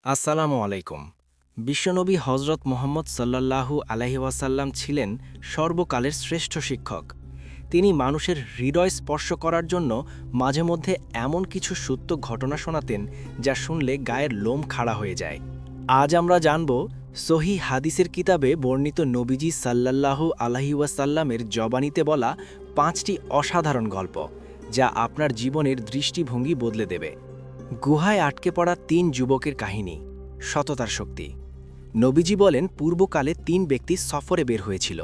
আসসালামু আলাইকুম। বিশ্বনবী হজরত মুহাম্মদ সাল্লাল্লাহু আলাইহি ওয়াসাল্লাম ছিলেন সর্বকালের শ্রেষ্ঠ শিক্ষক। তিনি মানুষের হৃদয় স্পর্শ করার জন্য মাঝে মধ্যে এমন কিছু সত্য ঘটনা শোনাতেন যা শুনলে গায়ের লোম খাড়া হয়ে যায়। আজ আমরা জানব সহিহ হাদিসের কিতাবে বর্ণিত নবীজি সাল্লাল্লাহু আলাইহি ওয়াসাল্লামের জবানিতে বলা ৫টি অসাধারণ গল্প, যা আপনার জীবনের দৃষ্টিভঙ্গি বদলে দেবে। গুহায় আটকে পড়া ৩ যুবকের কাহিনী, সততার শক্তি। নবীজি বলেন, পূর্বকালে ৩ ব্যক্তি সফরে বের হয়েছিল।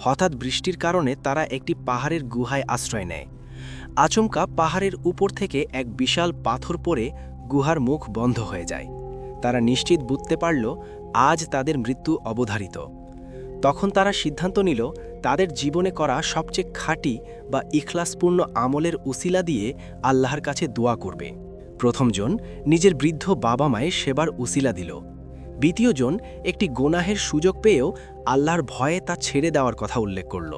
হঠাৎ বৃষ্টির কারণে তারা একটি পাহাড়ের গুহায় আশ্রয় নেয়। আচমকা পাহাড়ের উপর থেকে এক বিশাল পাথর পড়ে গুহার মুখ বন্ধ হয়ে যায়। তারা নিশ্চিত বুঝতে পারল আজ তাদের মৃত্যু অবধারিত। তখন তারা সিদ্ধান্ত নিল তাদের জীবনে করা সবচেয়ে খাঁটি বা ইখলাসপূর্ণ আমলের উসিলা দিয়ে আল্লাহর কাছে দোয়া করবে। প্রথমজন নিজের বৃদ্ধ বাবা মায়ের সেবার উসিলা দিল। দ্বিতীয়জন একটি গোনাহের সুযোগ পেয়েও আল্লাহর ভয়ে তা ছেড়ে দেওয়ার কথা উল্লেখ করল।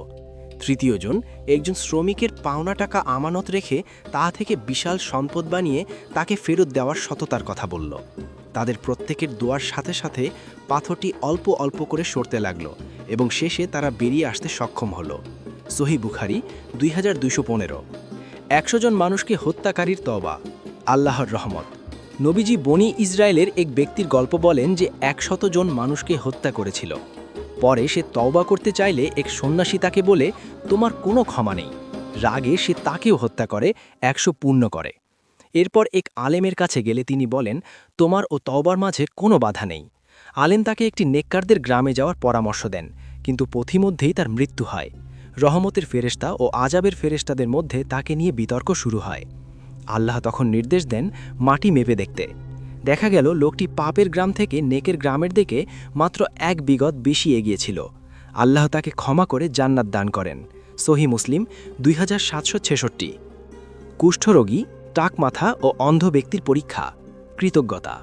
তৃতীয়জন একজন শ্রমিকের পাওনা টাকা আমানত রেখে তা থেকে বিশাল সম্পদ বানিয়ে তাকে ফেরত দেওয়ার সততার কথা বলল। তাদের প্রত্যেকের দোয়ার সাথে সাথে পাথরটি অল্প অল্প করে সরতে লাগল এবং শেষে তারা বেরিয়ে আসতে সক্ষম হল। সহিহ বুখারী 2215। ১০০ জন মানুষকে হত্যাকারীর তওবা, আল্লাহর রহমত। নবীজি বনি ইসরায়েলের এক ব্যক্তির গল্প বলেন যে ১০০ জন মানুষকে হত্যা করেছিল। পরে সে তওবা করতে চাইলে এক সন্ন্যাসী তাকে বলে, তোমার কোনো ক্ষমা নেই। রাগে সে তাকেও হত্যা করে, ১০০ পূর্ণ করে। এরপর এক আলেমের কাছে গেলে তিনি বলেন, তোমার ও তওবার মাঝে কোনো বাধা নেই। আলেম তাকে একটি নেককারদের গ্রামে যাওয়ার পরামর্শ দেন, কিন্তু পথিমধ্যেই তার মৃত্যু হয়। রহমতের ফেরেশতা ও আজাবের ফেরেশতাদের মধ্যে তাকে নিয়ে বিতর্ক শুরু হয়। আল্লাহ তখন নির্দেশ দেন মাটি মেপে দেখতে। দেখা গেল লোকটি পাপের গ্রাম থেকে নেকের গ্রামের দিকে মাত্র ১ বিগত বেশি এগিয়েছিল। আল্লাহ তাকে ক্ষমা করে জান্নাত দান করেন। সহিহ মুসলিম 2766। কুষ্ঠরোগী, টাকমাথা ও অন্ধ ব্যক্তির পরীক্ষা, কৃতজ্ঞতা।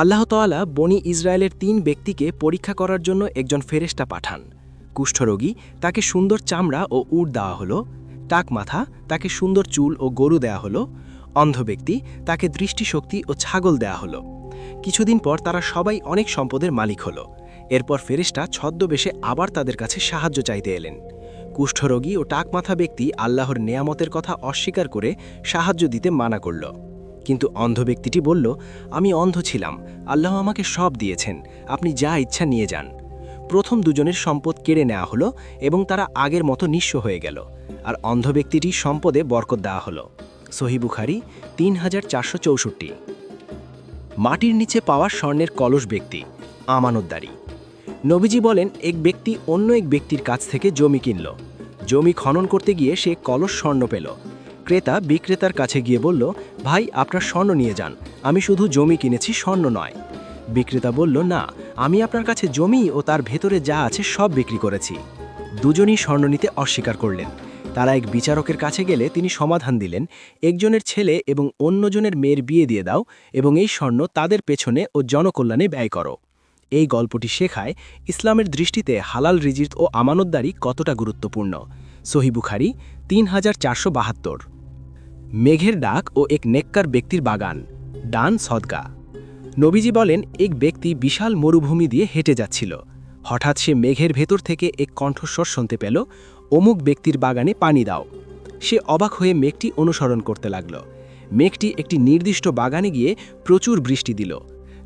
আল্লাহ তাআলা বনি ইসরায়েলের ৩ ব্যক্তিকে পরীক্ষা করার জন্য একজন ফেরেশতা পাঠান। কুষ্ঠরোগী, তাকে সুন্দর চামড়া ও উট দেওয়া হলো। টাকমাথা, তাকে সুন্দর চুল ও গরু দেয়া হলো। অন্ধ ব্যক্তি, তাকে দৃষ্টিশক্তি ও ছাগল দেয়া হলো। কিছুদিন পর তারা সবাই অনেক সম্পদের মালিক হলো। এরপর ফেরেশতা ছদ্মবেশে আবার তাদের কাছে সাহায্য চাইতে এলেন। কুষ্ঠরোগী ও টাকমাথা ব্যক্তি আল্লাহর নেয়ামতের কথা অস্বীকার করে সাহায্য দিতে মানা করল। কিন্তু অন্ধ ব্যক্তিটি বলল, আমি অন্ধ ছিলাম, আল্লাহ আমাকে সব দিয়েছেন, আপনি যা ইচ্ছা নিয়ে যান। প্রথম দুজনের সম্পদ কেড়ে নেওয়া হলো এবং তারা আগের মতো নিঃস্ব হয়ে গেল, আর অন্ধ ব্যক্তিটির সম্পদে বরকত দেওয়া হলো। সহিহ বুখারী 3464। মাটির নিচে পাওয়া স্বর্ণের কলস ব্যক্তি, আমানতদারি। নবীজি বলেন, এক ব্যক্তি অন্য এক ব্যক্তির কাছ থেকে জমি কিনল। জমি খনন করতে গিয়ে সে কলস স্বর্ণ পেল। ক্রেতা বিক্রেতার কাছে গিয়ে বলল, ভাই আপনার স্বর্ণ নিয়ে যান, আমি শুধু জমি কিনেছি, স্বর্ণ নয়। বিক্রেতা বলল, না, আমি আপনার কাছে জমি ও তার ভেতরে যা আছে সব বিক্রি করেছি। দুজনই স্বর্ণ নিতে অস্বীকার করলেন। তারা এক বিচারকের কাছে গেলে তিনি সমাধান দিলেন, একজনের ছেলে এবং অন্যজনের মেয়ের বিয়ে দিয়ে দাও এবং এই স্বর্ণ তাদের পেছনে ও জনকল্যাণে ব্যয় করো। এই গল্পটি শেখায় ইসলামের দৃষ্টিতে হালাল রিজিক ও আমানতদারি কতটা গুরুত্বপূর্ণ। সহিহ বুখারী 3472। মেঘের ডাক ও এক নেককার ব্যক্তির বাগান, দান সদকা। নবীজি বলেন, এক ব্যক্তি বিশাল মরুভূমি দিয়ে হেঁটে যাচ্ছিল। হঠাৎ সে মেঘের ভেতর থেকে এক কণ্ঠস্বর শুনতে পেল, অমুক ব্যক্তির বাগানে পানি দাও। সে অবাক হয়ে মেঘটি অনুসরণ করতে লাগল। মেঘটি একটি নির্দিষ্ট বাগানে গিয়ে প্রচুর বৃষ্টি দিল।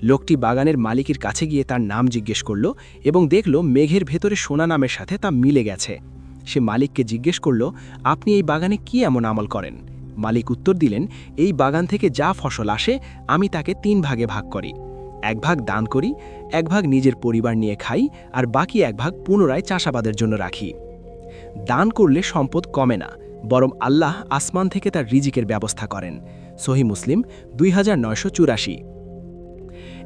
লোকটি বাগানের মালিকের কাছে গিয়ে তার নাম জিজ্ঞেস করল এবং দেখল মেঘের ভেতরে সোনা নামের সাথে তা মিলে গেছে। সে মালিককে জিজ্ঞেস করল, আপনি এই বাগানে কি এমন আমল করেন? মালিক উত্তর দিলেন, এই বাগান থেকে যা ফসল আসে আমি তাকে ৩ ভাগে ভাগ করি। ১ ভাগ দান করি, ১ ভাগ নিজের পরিবার নিয়ে খাই, আর বাকি ১ ভাগ পুনরায় চাষাবাদের জন্য রাখি। দান করলে সম্পদ কমে না, বরং আল্লাহ আসমান থেকে তার রিজিকের ব্যবস্থা করেন। সহিহ মুসলিম 2984।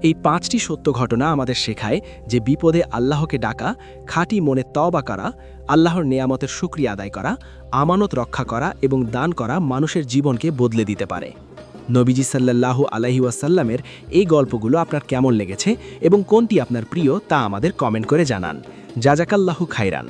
এই 5টি সত্য ঘটনা আমাদের শেখায় যে বিপদে আল্লাহকে ডাকা, খাঁটি মনে তওবা করা, আল্লাহর নেয়ামতের শুকরিয়া আদায় করা, আমানত রক্ষা করা এবং দান করা মানুষের জীবনকে বদলে দিতে পারে। নবীজি সাল্লাল্লাহু আলাইহি ওয়াসাল্লামের এই গল্পগুলো আপনার কেমন লেগেছে এবং কোনটি আপনার প্রিয় তা আমাদের কমেন্ট করে জানান। জাযাকাল্লাহু খাইরান।